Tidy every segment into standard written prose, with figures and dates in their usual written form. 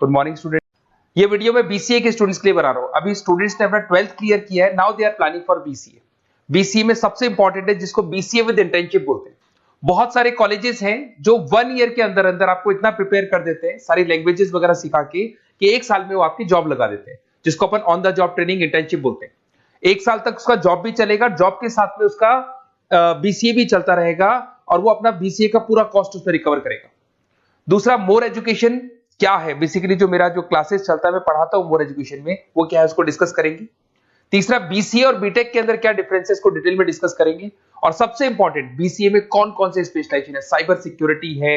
Good morning student. ये video मैं BCA के स्टूडेंट्स के लिए बना रहा हूँ। अभी स्टूडेंट्स ने अपना 12th क्लियर किया है, now they are planning for BCA. BCA में सबसे इंपॉर्टेंट है जिसको बीसीए विद इंटर्नशिप बोलते हैं। बहुत सारे कॉलेजेस हैं जो 1 ईयर के अंदर अंदर आपको इतना प्रिपेयर कर देते हैं, सारी लैंग्वेजेस वगैरह सिखा के, कि 1 साल में वो आपकी जॉब लगा देते हैं, जिसको अपन on the job training internship बोलते हैं। 1 साल तक उसका जॉब भी चलेगा, जॉब के साथ में उसका बीसीए भी चलता रहेगा और वो अपना बीसीए का पूरा कॉस्ट उसमें रिकवर करेगा। दूसरा, मोर एजुकेशन क्या है, बेसिकली जो मेरा जो क्लासेस चलता है मैं पढ़ाता हूं मोर एजुकेशन में, वो क्या है उसको डिस्कस करेंगे। तीसरा, बीसीए और बीटेक के अंदर क्या डिफरेंसेस को डिटेल में डिस्कस करेंगे। और सबसे इंपॉर्टेंट, बीसीए में कौन कौन से स्पेशलाइजेशन है, साइबर सिक्योरिटी है,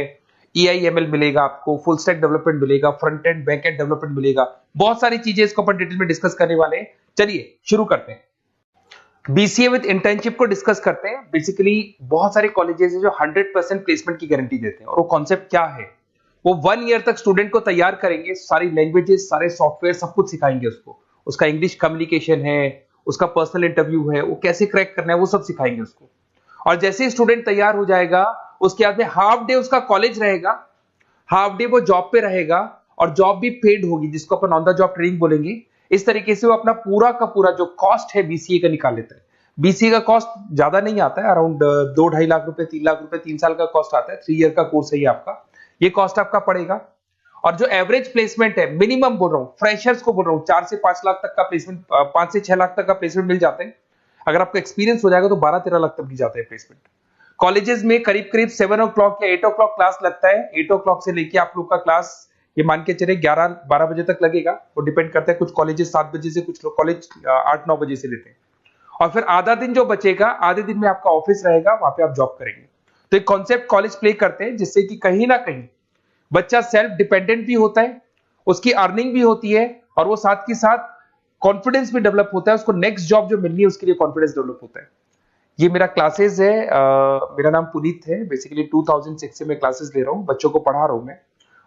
एआईएमएल मिलेगा आपको, फुल स्टैक डेवलपमेंट मिलेगा, front end back and development मिलेगा, बहुत सारी चीजें इसको अपन डिटेल में डिस्कस करने वाले हैं। चलिए शुरू करते हैं। बीसीए विद इंटर्नशिप को डिस्कस करते हैं। बेसिकली बहुत सारे कॉलेजेस हैं जो 100% प्लेसमेंट की गारंटी देते हैं, और वो कॉन्सेप्ट क्या है, वो 1 ईयर तक स्टूडेंट को तैयार करेंगे, सारी लैंग्वेजेस, सारे सॉफ्टवेयर, सब कुछ सिखाएंगे उसको। उसका इंग्लिश कम्युनिकेशन है, उसका पर्सनल इंटरव्यू है, वो कैसे क्रैक करना है, वो सब सिखाएंगे उसको। और जैसे ही स्टूडेंट तैयार हो जाएगा, उसके बाद में हाफ डे उसका कॉलेज रहेगा, हाफ डे वो जॉब पे रहेगा, और जॉब भी पेड होगी, जिसको अपन ऑन द जॉब ट्रेनिंग बोलेंगे। इस तरीके से वो अपना पूरा का पूरा जो कॉस्ट है बीसीए का निकाल लेता है। बीसीए का कॉस्ट ज्यादा नहीं आता है, अराउंड 2-2.5 लाख रुपए, 3 लाख रुपए 3 साल का कॉस्ट आता है। 3 ईयर का कोर्स है ये आपका, ये कॉस्ट आपका पड़ेगा। और जो एवरेज प्लेसमेंट है, मिनिमम बोल रहा हूँ, फ्रेशर्स को बोल रहा हूँ, 4 से 5 लाख तक का प्लेसमेंट, 5 से 6 लाख तक का प्लेसमेंट मिल जाता है। अगर आपका एक्सपीरियंस हो जाएगा तो 12-13 लाख तक मिल जाता है प्लेसमेंट। कॉलेजेस में करीब करीब 7 o'clock या 8 o'clock क्लास लगता है। 8 o'clock से लेके आप लोग का क्लास, ये मान के चले 11-12 बजे तक लगेगा। वो डिपेंड करता है, कुछ कॉलेजेस 7 बजे से, कुछ लोग कॉलेज 8-9 बजे से लेते हैं। और फिर आधा दिन जो बचेगा, आधे दिन में आपका ऑफिस रहेगा, वहां पे आप जॉब करेंगे। तो एक कॉन्सेप्ट कॉलेज प्ले करते हैं, जिससे कि कहीं ना कहीं बच्चा सेल्फ डिपेंडेंट भी होता है, उसकी अर्निंग भी होती है, और वो साथ के साथ कॉन्फिडेंस भी डेवलप होता है। उसको नेक्स्ट जॉब जो मिलनी है उसके लिए कॉन्फिडेंस डेवलप होता है। ये मेरा क्लासेस है, मेरा नाम पुनीत है। बेसिकली 2006 से मैं क्लासेस ले रहा हूँ, बच्चों को पढ़ा रहा हूँ मैं।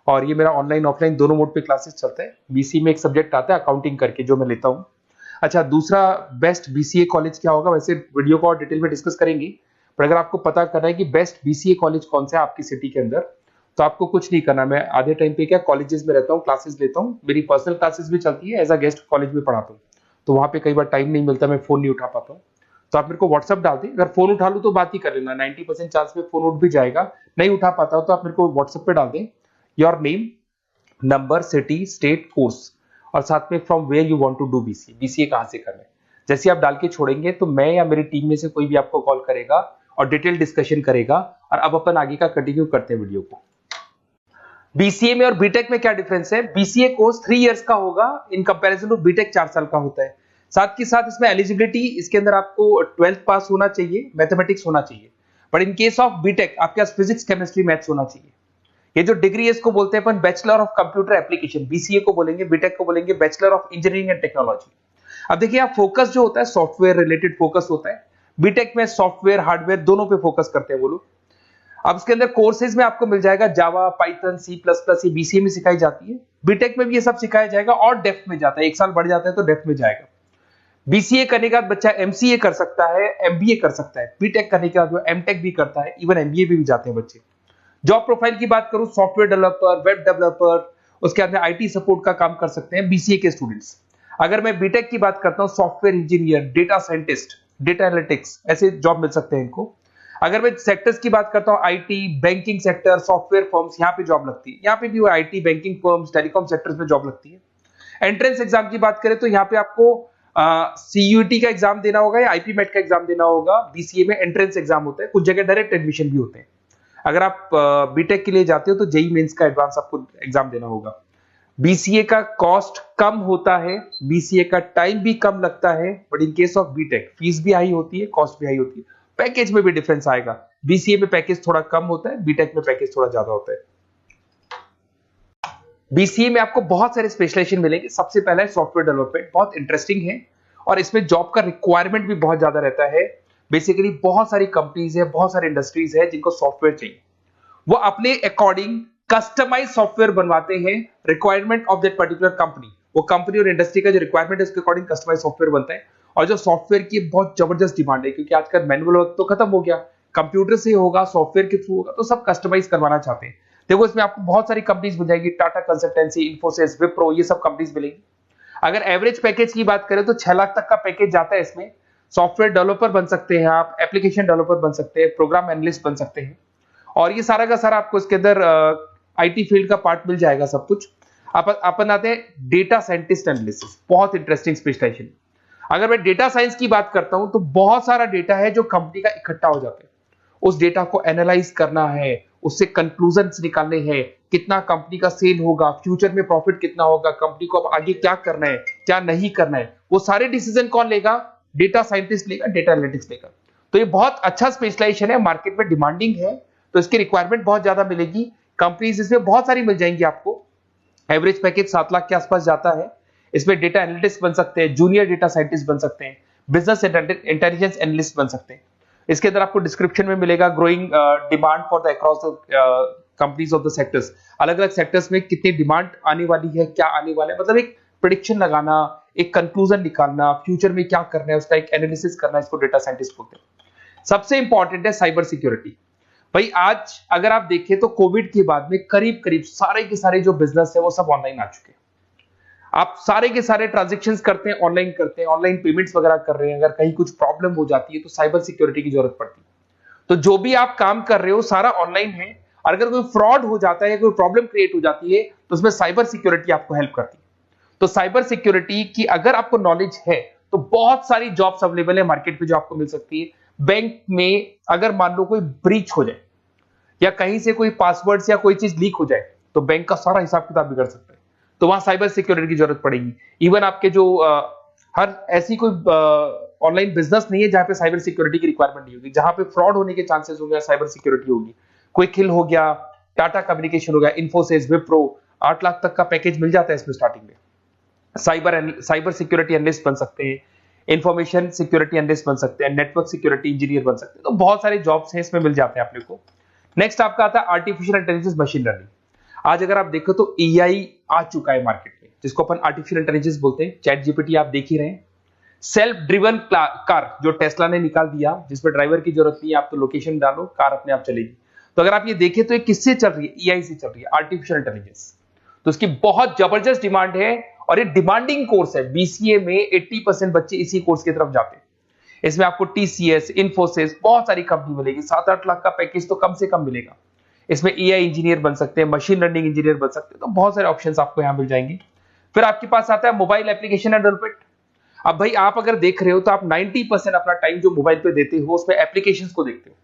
और ये मेरा ऑनलाइन ऑफलाइन दोनों मोड पे क्लासेस चलता है। बीसी में एक सब्जेक्ट आता है अकाउंटिंग करके, जो मैं लेता हूँ। अच्छा, दूसरा, बेस्ट बीसीए कॉलेज क्या होगा, वैसे वीडियो को और डिटेल में डिस्कस करेंगे, पर अगर आपको पता करना है कि बेस्ट बीसीए कॉलेज कौन सा है आपकी सिटी के अंदर, तो आपको कुछ नहीं करना। मैं आधे टाइम पे क्या कॉलेजेस में रहता हूँ, क्लासेस लेता हूँ, मेरी पर्सनल क्लासेस भी चलती है, एज अ गेस्ट कॉलेज में पढ़ाता हूँ। तो वहां पे कई बार टाइम नहीं मिलता, मैं फोन नहीं उठा पाता हूँ। तो आप मेरे को व्हाट्सअप डाल दें, अगर फोन उठा लूँ तो बात ही कर लेना, 90% चांस में फोन उठ भी जाएगा। नहीं उठा पाता हो तो आप मेरे को व्हाट्सएप पे डाल दें, your name, number, city, state, course, और साथ में from where you want to do BCA, BCA कहां से करना है। जैसे आप डाल के छोड़ेंगे तो मैं या मेरी टीम में से कोई भी आपको कॉल करेगा और डिटेल डिस्कशन करेगा। और अब अपन आगे का कंटिन्यू करते हैं वीडियो को। बीसीए में और बीटेक में क्या डिफरेंस है। बीसीए कोर्स 3 इयर्स का होगा, इन कंपैरिजन टू बीटेक 4 साल का होता है। साथ के साथ इसमें एलिजिबिलिटी, इसके अंदर आपको 12th पास होना चाहिए, मैथमेटिक्स होना चाहिए। But in case of BTech आपके पास फिजिक्स, केमिस्ट्री, मैथ्स होना चाहिए। ये जो डिग्री है इसको बोलते हैं अपन bachelor of computer application. BCA को बोलेंगे, बीटेक को बोलेंगे bachelor of engineering and technology. अब देखिए, आप फोकस जो होता है सॉफ्टवेयर रिलेटेड फोकस होता है। बीटेक में सॉफ्टवेयर हार्डवेयर दोनों पे फोकस करते हैं वो लोग। अब इसके अंदर कोर्सेज में आपको मिल जाएगा जावा, पाइथन, C++, ये बीसीए में सिखाई जाती है। बीटेक में भी ये सब सिखाया जाएगा, और डेप्थ में जाता है, 1 साल बढ़ जाता है तो डेप्थ में जाएगा। बीसीए करने के बाद बच्चा एमसीए कर सकता है, एमबीए कर सकता है। बीटेक करने के बाद वो एमटेक भी करता है, इवन एमबीए भी जाते हैं बच्चे। जॉब प्रोफाइल की बात करूं, सॉफ्टवेयर डेवलपर, वेब डेवलपर, उसके बाद में आईटी सपोर्ट का काम कर सकते हैं बीसीए के स्टूडेंट्स। अगर मैं बीटेक की बात करता हूं, software engineer, data scientist, data analytics, ऐसे जॉब मिल सकते हैं इनको। अगर मैं सेक्टर्स की बात करता हूं, IT, banking sector, software firms, यहाँ पे जॉब लगती है। यहाँ पे भी वो IT, banking firms, telecom sectors में जॉब लगती है। एंट्रेंस एग्जाम की बात करें तो यहाँ पे आपको सीयूटी का एग्जाम देना होगा या आईपी मेट का एग्जाम देना होगा। बीसीए में एंट्रेंस एग्जाम होता है, कुछ जगह डायरेक्ट एडमिशन भी होते हैं। अगर आप बीटेक के लिए जाते हो तो जेई मेंस का एडवांस आपको एग्जाम देना होगा। बीसीए का कॉस्ट कम होता है, बीसीए का टाइम भी कम लगता है, but in case of BTech fees भी हाई होती है, कॉस्ट भी हाई होती है, पैकेज में भी डिफरेंस आएगा। बीसीए में पैकेज थोड़ा कम होता है, बीटेक में पैकेज थोड़ा ज्यादा होता है। बीसीए में आपको बहुत सारे स्पेशलाइजेशन मिलेंगे। सबसे पहला है सॉफ्टवेयर डेवलपमेंट, बहुत इंटरेस्टिंग है, और इसमें जॉब का रिक्वायरमेंट भी बहुत ज्यादा रहता है। बेसिकली बहुत सारी कंपनीज है, बहुत सारी इंडस्ट्रीज है जिनको सॉफ्टवेयर चाहिए। वो अपने अकॉर्डिंग कस्टमाइज सॉफ्टवेयर बनवाते हैं, requirement of that particular company. वो कंपनी और इंडस्ट्री का जो रिक्वायरमेंट है उसके अकॉर्डिंग कस्टमाइज सॉफ्टवेयर बनता है। और जो सॉफ्टवेयर की बहुत जबरदस्त डिमांड है, क्योंकि आजकल मैनुअल वर्क तो खत्म हो गया, कंप्यूटर से होगा, सॉफ्टवेयर के थ्रू होगा, तो सब कस्टमाइज करवाना चाहते हैं। देखो इसमें आपको बहुत सारी कंपनीज मिल जाएगी, टाटा कंसल्टेंसी, इन्फोसिस, विप्रो, ये सब कंपनीज मिलेंगी। अगर एवरेज पैकेज की बात करें तो 6 लाख तक का पैकेज जाता है इसमें। सॉफ्टवेयर डेवलपर बन सकते हैं आप, एप्लीकेशन डेवलपर बन सकते हैं, प्रोग्राम एनालिस्ट बन सकते हैं, और ये सारा का सारा आपको इसके अंदर आईटी फील्ड का पार्ट मिल जाएगा सब कुछ। अपन आते हैं डेटा साइंटिस्ट एनालिसिस, बहुत इंटरेस्टिंग स्पेशलाइजेशन। अगर मैं डेटा साइंस की बात करता हूं तो बहुत सारा डेटा है जो कंपनी का इकट्ठा हो जाता है, उस डेटा को एनालाइज करना है, उससे कंक्लूजन्स निकालने हैं, कितना कंपनी का सेल होगा, फ्यूचर में प्रॉफिट कितना होगा, कंपनी को अब आगे क्या करना है, क्या नहीं करना है, वो सारे डिसीजन कौन लेगा? डेटा साइंटिस्ट लेगा, डेटा एनालिटिक्स लेगा। तो ये बहुत अच्छा स्पेशलाइजेशन है, मार्केट में डिमांडिंग है, तो इसकी रिक्वायरमेंट बहुत ज्यादा मिलेगी। कंपनीज इसमें बहुत सारी मिल जाएंगी आपको। एवरेज पैकेज 7 लाख के आसपास जाता है। इसमें डेटा एनालिटिक्स बन सकते हैं, जूनियर डेटा साइंटिस्ट बन सकते हैं, बिजनेस इंटेलिजेंस एनालिस्ट बन सकते हैं। इसके अंदर आपको डिस्क्रिप्शन में मिलेगा growing demand for the across the companies of the sectors. अलग अलग सेक्टर्स में कितनी डिमांड आने वाली है, क्या आने वाला है, मतलब एक प्रेडिक्शन लगाना, एक कंक्लूजन निकालना, फ्यूचर में क्या करना है उसका एक एनालिसिस करना, इसको डेटा साइंटिस्ट बोलते हैं। सबसे इंपॉर्टेंट है साइबर सिक्योरिटी। भाई आज अगर आप देखें तो कोविड के बाद में करीब करीब सारे के सारे जो बिजनेस है वो सब ऑनलाइन आ चुके हैं। आप सारे के सारे ट्रांजैक्शंस करते हैं, ऑनलाइन पेमेंट्स वगैरह कर रहे हैं। अगर कहीं कुछ प्रॉब्लम हो जाती है तो साइबर सिक्योरिटी की जरूरत पड़ती है। तो जो भी आप काम कर रहे हो सारा ऑनलाइन है, और अगर कोई फ्रॉड हो जाता है या कोई प्रॉब्लम क्रिएट हो जाती है तो उसमें साइबर सिक्योरिटी आपको हेल्प करती है। तो साइबर सिक्योरिटी की अगर आपको नॉलेज है तो बहुत सारी जॉब्स अवेलेबल है मार्केट पे जो आपको मिल सकती है। बैंक में अगर मान लो कोई ब्रीच हो जाए या कहीं से कोई पासवर्ड्स या कोई चीज लीक हो जाए तो बैंक का सारा हिसाब किताब बिगड़ सकता है, तो वहां साइबर सिक्योरिटी की जरूरत पड़ेगी। इवन आपके जो हर ऐसी कोई ऑनलाइन बिजनेस नहीं है जहां पे साइबर सिक्योरिटी की रिक्वायरमेंट नहीं होगी, जहां पे फ्रॉड होने के चांसेस होंगे, साइबर सिक्योरिटी होगी। क्विक हिल हो गया, टाटा कम्युनिकेशन हो गया, इन्फोसिस, विप्रो, 8 लाख तक का पैकेज मिल जाता है इसमें स्टार्टिंग में। साइबर सिक्योरिटी एनालिस्ट बन सकते हैं, इंफॉर्मेशन सिक्योरिटी एनालिस्ट बन सकते हैं, नेटवर्क सिक्योरिटी इंजीनियर बन सकते हैं। तो बहुत सारे जॉब्स हैं इसमें मिल जाते हैं अपने को। नेक्स्ट आपका आता है आर्टिफिशियल इंटेलिजेंस, मशीन लर्निंग। आज अगर आप देखो तो एआई आ चुका है मार्केट में, जिसको अपन आर्टिफिशियल इंटेलिजेंस बोलते हैं। चैट जीपीटी आप देख ही रहे हैं। सेल्फ ड्रिवन कार जो टेस्ला ने निकाल दिया, जिसमें ड्राइवर की जरूरत नहीं है, आप तो लोकेशन डालो कार अपने आप चलेगी। तो अगर आप ये देखें तो ये किससे चल रही है? एआई से चल रही है, आर्टिफिशियल इंटेलिजेंस। तो इसकी बहुत जबरदस्त डिमांड है और ये डिमांडिंग कोर्स है। बीसीए में 80% बच्चे इसी कोर्स की तरफ जाते हैं। इसमें आपको टीसीएस, इन्फोसिस, बहुत सारी कंपनी मिलेगी। 7-8 लाख का पैकेज तो कम से कम मिलेगा। इसमें एआई इंजीनियर बन सकते हैं, मशीन लर्निंग इंजीनियर बन सकते हैं। तो बहुत सारे ऑप्शंस आपको यहां मिल जाएंगे। फिर आपके पास आता है मोबाइल एप्लीकेशन एंड डेवलपमेंट। अब भाई आप अगर देख रहे हो तो आप 90% अपना टाइम जो मोबाइल पे देते हो उसमें एप्लीकेशंस को देखते हो।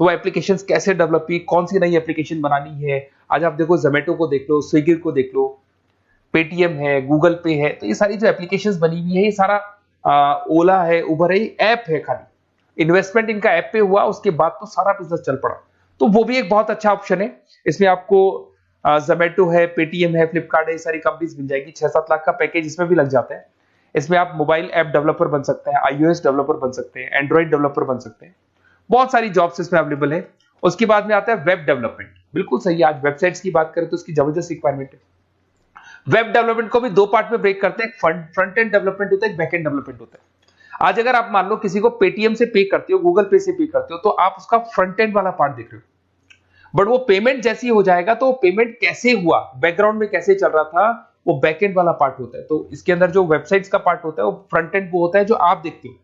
तो वो एप्लीकेशंस कैसे डेवलप की, कौन सी नई एप्लीकेशन बनानी है। आज आप देखो जोमेटो को देख लो, स्विगी को देख लो, पेटीएम है, गूगल पे है, तो ये सारी जो एप्लीकेशंस बनी हुई है, ये सारा ओला है, उबर है, ऐप है। खाली इन्वेस्टमेंट इनका ऐप पे हुआ, उसके बाद तो सारा बिजनेस चल पड़ा। तो वो भी एक बहुत अच्छा ऑप्शन है। इसमें आपको जोमेटो है, पेटीएम है, फ्लिपकार्ट है, ये सारी कंपनीज मिल जाएगी। 6-7 लाख का पैकेज इसमें भी लग जाता है। इसमें आप मोबाइल ऐप डेवलपर बन सकते हैं, आईओएस डेवलपर बन सकते हैं, एंड्रॉइड डेवलपर बन सकते हैं। बहुत सारी जॉब्स इसमें अवेलेबल है। उसके बाद में आता है वेब डेवलपमेंट। बिल्कुल सही है, आज वेबसाइट्स की बात करें तो उसकी जबरदस्त रिक्वायरमेंट है। वेब डेवलपमेंट को भी 2 पार्ट में ब्रेक करते हैं, फ्रंट एंड डेवलपमेंट होता है, बैक एंड डेवलपमेंट होता है। आज अगर आप मान लो किसी को पेटीएम से पे करते हो, गूगल पे से पे करते हो, तो आप उसका फ्रंट एंड वाला पार्ट देख रहे हो। बट वो पेमेंट जैसी हो जाएगा तो पेमेंट कैसे हुआ, बैकग्राउंड में कैसे चल रहा था, वो बैक एंड वाला पार्ट होता है। तो इसके अंदर जो वेबसाइट्स का पार्ट होता है वो फ्रंट एंड वो होता है जो आप देखते हो,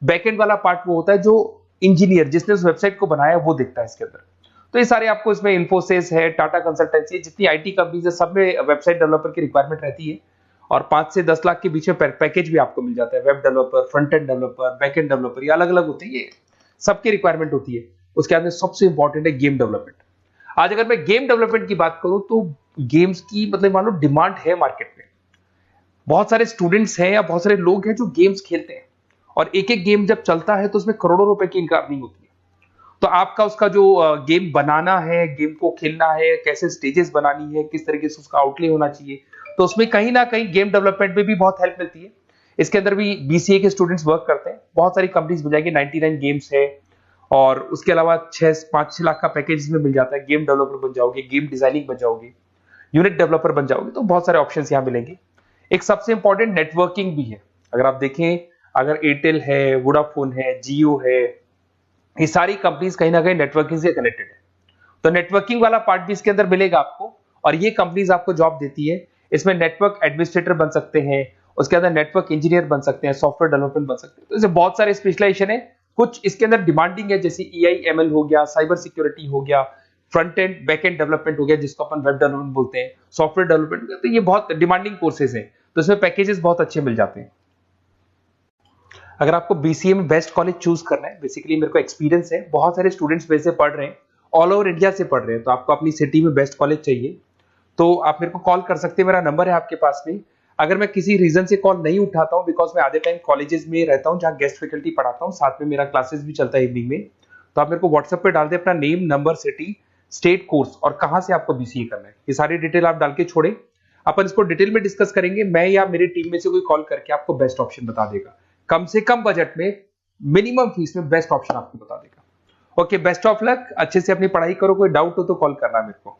बैक एंड वाला पार्ट वो होता है जो इंजीनियर जिसने उस वेबसाइट को बनाया वो देखता है इसके अंदर। तो ये सारे आपको इसमें इन्फोसिस है, टाटा कंसल्टेंसी, जितनी आईटी कंपनीज है, सब में वेबसाइट डेवलपर की रिक्वायरमेंट रहती है। और 5 से 10 लाख के बीच में पैकेज भी आपको मिल जाता है। Web developer, front end developer, back end developer, ये अलग अलग होते हैं, ये सबकी रिक्वायरमेंट होती है। उसके बाद में सबसे इंपॉर्टेंट है गेम डेवलपमेंट। आज अगर मैं गेम डेवलपमेंट की बात करूं तो गेम्स की मतलब मान लो डिमांड है मार्केट में। बहुत सारे स्टूडेंट्स हैं या बहुत सारे लोग हैं जो गेम्स खेलते हैं, और एक एक गेम जब चलता है तो उसमें करोड़ों रुपए की इनकम अर्निंग होती है। तो आपका उसका जो गेम बनाना है, गेम को खेलना है, कैसे स्टेजेस बनानी है, किस तरीके से उसका आउटले होना चाहिए, तो उसमें कहीं ना कहीं गेम डेवलपमेंट में भी बहुत हेल्प मिलती है। इसके अंदर भी बीसीए के स्टूडेंट्स वर्क करते हैं। बहुत सारी कंपनीज मिल जाएगी, 99 गेम्स है, और उसके अलावा 5-6 लाख का पैकेज में मिल जाता है। गेम डेवलपर बन जाओगे, गेम डिजाइनिंग बन जाओगे, यूनिट डेवलपर बन जाओगे, तो बहुत सारे ऑप्शन यहाँ मिलेंगे। एक सबसे इंपॉर्टेंट नेटवर्किंग भी है। अगर आप देखें, अगर एयरटेल है, वोडाफोन है, जियो है, ये सारी कंपनीज कहीं ना कहीं नेटवर्किंग से कनेक्टेड है। तो नेटवर्किंग वाला पार्ट भी इसके अंदर मिलेगा आपको, और ये कंपनीज आपको जॉब देती है। इसमें नेटवर्क एडमिनिस्ट्रेटर बन सकते हैं, उसके अंदर नेटवर्क इंजीनियर बन सकते हैं, सॉफ्टवेयर डेवलपमेंट बन सकते हैं। तो इसमें बहुत सारे स्पेशलाइजेशन है। कुछ इसके अंदर डिमांडिंग है, जैसे EI/ML हो गया, साइबर सिक्योरिटी हो गया, front end back and development हो गया जिसको अपन वेब डेवलपमेंट बोलते हैं, सॉफ्टवेयर डेवलपमेंट। तो ये बहुत डिमांडिंग कोर्सेज हैं, तो इसमें पैकेजेस बहुत अच्छे मिल जाते हैं। अगर आपको BCA में बेस्ट कॉलेज चूज करना है, बेसिकली मेरे को एक्सपीरियंस है, बहुत सारे स्टूडेंट्स वैसे पढ़ रहे हैं, ऑल ओवर इंडिया से पढ़ रहे हैं, तो आपको अपनी सिटी में बेस्ट कॉलेज चाहिए तो आप मेरे को कॉल कर सकते हैं, मेरा नंबर है आपके पास में। अगर मैं किसी रीजन से कॉल नहीं उठाता हूं, बिकॉज मैं आधे टाइम कॉलेजेस में रहता हूं जहां गेस्ट फैकल्टी पढ़ाता हूं, साथ में मेरा क्लासेस भी चलता है इवनिंग में, तो आप मेरे को व्हाट्सएप पे डाल दे अपना name, number, city, state, course और कहां से आपको BCA करना है, ये सारी डिटेल आप डाल के छोड़े। अपन इसको डिटेल में डिस्कस करेंगे, मैं या मेरी टीम में से कोई कॉल करके आपको बेस्ट ऑप्शन बता देगा, कम से कम बजट में, मिनिमम फीस में बेस्ट ऑप्शन आपको बता देगा। ओके, बेस्ट ऑफ लक, अच्छे से अपनी पढ़ाई करो, कोई डाउट हो तो कॉल करना मेरे को।